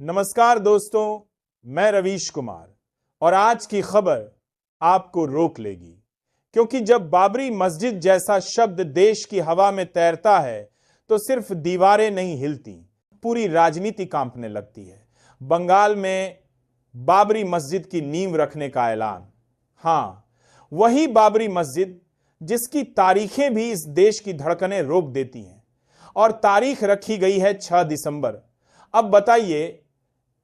नमस्कार दोस्तों, मैं रवीश कुमार और आज की खबर आपको रोक लेगी, क्योंकि जब बाबरी मस्जिद जैसा शब्द देश की हवा में तैरता है तो सिर्फ दीवारें नहीं हिलती, पूरी राजनीति कांपने लगती है। बंगाल में बाबरी मस्जिद की नींव रखने का ऐलान। हाँ, वही बाबरी मस्जिद जिसकी तारीखें भी इस देश की धड़कनें रोक देती हैं, और तारीख रखी गई है 6 दिसंबर। अब बताइए,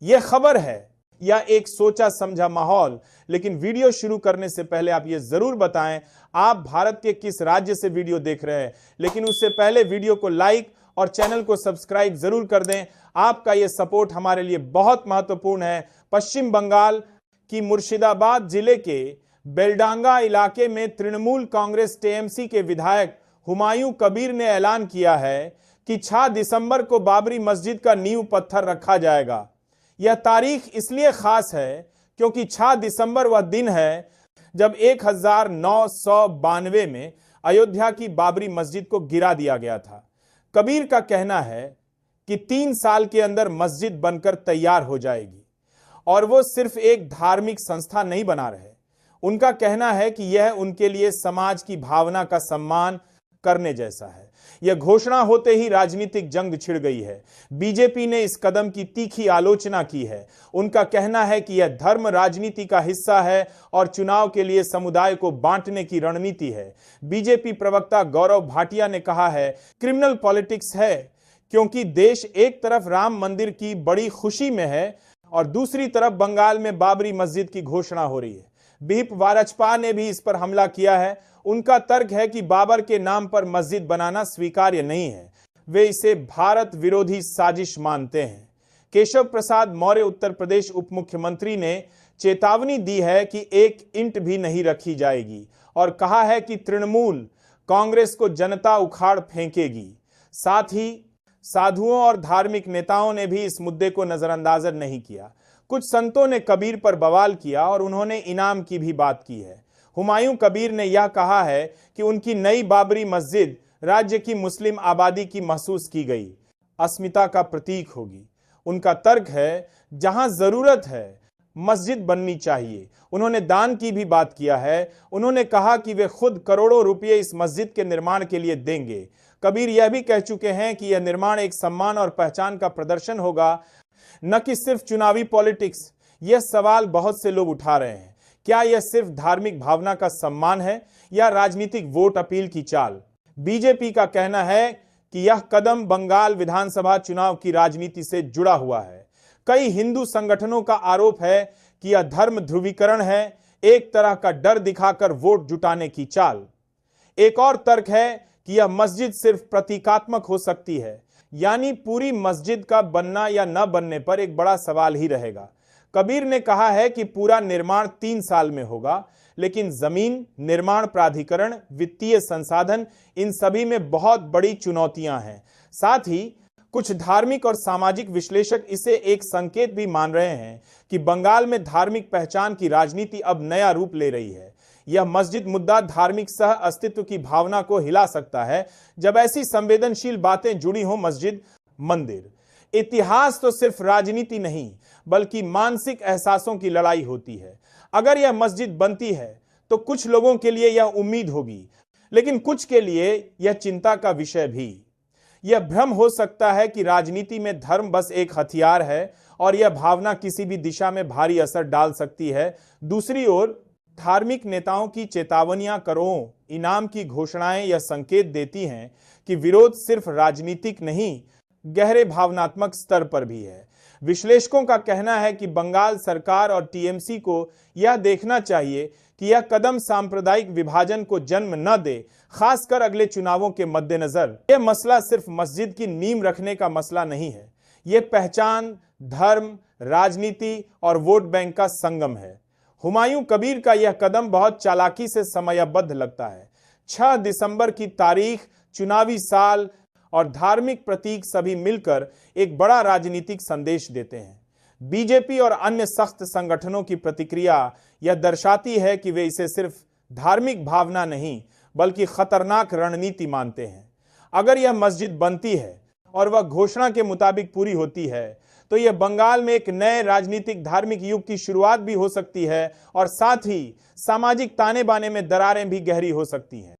यह खबर है या एक सोचा समझा माहौल? लेकिन वीडियो शुरू करने से पहले आप यह जरूर बताएं आप भारत के किस राज्य से वीडियो देख रहे हैं। लेकिन उससे पहले वीडियो को लाइक और चैनल को सब्सक्राइब जरूर कर दें। आपका यह सपोर्ट हमारे लिए बहुत महत्वपूर्ण है। पश्चिम बंगाल की मुर्शिदाबाद जिले के बेलडांगा इलाके में तृणमूल कांग्रेस टीएमसी के विधायक हुमायूं कबीर ने ऐलान किया है कि 6 दिसंबर को बाबरी मस्जिद का नींव पत्थर रखा जाएगा। यह तारीख इसलिए खास है क्योंकि 6 दिसंबर वह दिन है जब 1992 में अयोध्या की बाबरी मस्जिद को गिरा दिया गया था। कबीर का कहना है कि 3 साल के अंदर मस्जिद बनकर तैयार हो जाएगी, और वो सिर्फ एक धार्मिक संस्था नहीं बना रहे। उनका कहना है कि यह उनके लिए समाज की भावना का सम्मान करने जैसा है। यह घोषणा होते ही राजनीतिक जंग छिड़ गई है। बीजेपी ने इस कदम की तीखी आलोचना की है। उनका कहना है कि यह धर्म राजनीति का हिस्सा है और चुनाव के लिए समुदाय को बांटने की रणनीति है। बीजेपी प्रवक्ता गौरव भाटिया ने कहा है, क्रिमिनल पॉलिटिक्स है, क्योंकि देश एक तरफ राम मंदिर की बड़ी खुशी में है और दूसरी तरफ बंगाल में बाबरी मस्जिद की घोषणा हो रही है। बिहिप वाजपेयी ने भी इस पर हमला किया है। उनका तर्क है कि बाबर के नाम पर मस्जिद बनाना स्वीकार्य नहीं है। वे इसे भारत विरोधी साजिश मानते हैं। केशव प्रसाद मौर्य उत्तर प्रदेश उप मुख्यमंत्री ने चेतावनी दी है कि एक इंट भी नहीं रखी जाएगी और कहा है कि तृणमूल कांग्रेस को जनता उखाड़ फेंकेगी। साथ ही साधुओं और धार्मिक नेताओं ने भी इस मुद्दे को नजरअंदाज नहीं किया। कुछ संतों ने कबीर पर बवाल किया और उन्होंने इनाम की भी बात की है। हुमायूं कबीर ने यह कहा है कि उनकी नई बाबरी मस्जिद राज्य की मुस्लिम आबादी की महसूस की गई अस्मिता का प्रतीक होगी। उनका तर्क है, जहां जरूरत है मस्जिद बननी चाहिए। उन्होंने दान की भी बात किया है। उन्होंने कहा कि वे खुद करोड़ों रुपए इस मस्जिद के निर्माण के लिए देंगे। कबीर यह भी कह चुके हैं कि यह निर्माण एक सम्मान और पहचान का प्रदर्शन होगा, न कि सिर्फ चुनावी पॉलिटिक्स। यह सवाल बहुत से लोग उठा रहे हैं, क्या यह सिर्फ धार्मिक भावना का सम्मान है या राजनीतिक वोट अपील की चाल? बीजेपी का कहना है कि यह कदम बंगाल विधानसभा चुनाव की राजनीति से जुड़ा हुआ है। कई हिंदू संगठनों का आरोप है कि यह धर्म ध्रुवीकरण है, एक तरह का डर दिखाकर वोट जुटाने की चाल। एक और तर्क है कि यह मस्जिद सिर्फ प्रतीकात्मक हो सकती है, यानी पूरी मस्जिद का बनना या न बनने पर एक बड़ा सवाल ही रहेगा। कबीर ने कहा है कि पूरा निर्माण 3 साल में होगा, लेकिन जमीन, निर्माण प्राधिकरण, वित्तीय संसाधन, इन सभी में बहुत बड़ी चुनौतियां हैं। साथ ही कुछ धार्मिक और सामाजिक विश्लेषक इसे एक संकेत भी मान रहे हैं कि बंगाल में धार्मिक पहचान की राजनीति अब नया रूप ले रही है। यह मस्जिद मुद्दा धार्मिक सह अस्तित्व की भावना को हिला सकता है जब ऐसी संवेदनशील बातें जुड़ी हों। मस्जिद, मंदिर, इतिहास तो सिर्फ राजनीति नहीं बल्कि मानसिक एहसासों की लड़ाई होती है। अगर यह मस्जिद बनती है तो कुछ लोगों के लिए यह उम्मीद होगी, लेकिन कुछ के लिए यह चिंता का विषय भी। यह भ्रम हो सकता है कि राजनीति में धर्म बस एक हथियार है और यह भावना किसी भी दिशा में भारी असर डाल सकती है। दूसरी ओर धार्मिक नेताओं की चेतावनियां, करों इनाम की घोषणाएं यह संकेत देती हैं कि विरोध सिर्फ राजनीतिक नहीं, गहरे भावनात्मक स्तर पर भी है। विश्लेषकों का कहना है कि बंगाल सरकार और टीएमसी को यह देखना चाहिए कि यह कदम सांप्रदायिक विभाजन को जन्म न दे, खासकर अगले चुनावों के मद्देनजर। यह मसला सिर्फ मस्जिद की नींव रखने का मसला नहीं है, यह पहचान, धर्म, राजनीति और वोट बैंक का संगम है। हुमायूं कबीर का यह कदम बहुत चालाकी से समयबद्ध लगता है। 6 दिसंबर की तारीख, चुनावी साल और धार्मिक प्रतीक सभी मिलकर एक बड़ा राजनीतिक संदेश देते हैं। बीजेपी और अन्य सख्त संगठनों की प्रतिक्रिया यह दर्शाती है कि वे इसे सिर्फ धार्मिक भावना नहीं बल्कि खतरनाक रणनीति मानते हैं। अगर यह मस्जिद बनती है और वह घोषणा के मुताबिक पूरी होती है तो यह बंगाल में एक नए राजनीतिक धार्मिक युग की शुरुआत भी हो सकती है और साथ ही सामाजिक ताने बाने में दरारें भी गहरी हो सकती हैं।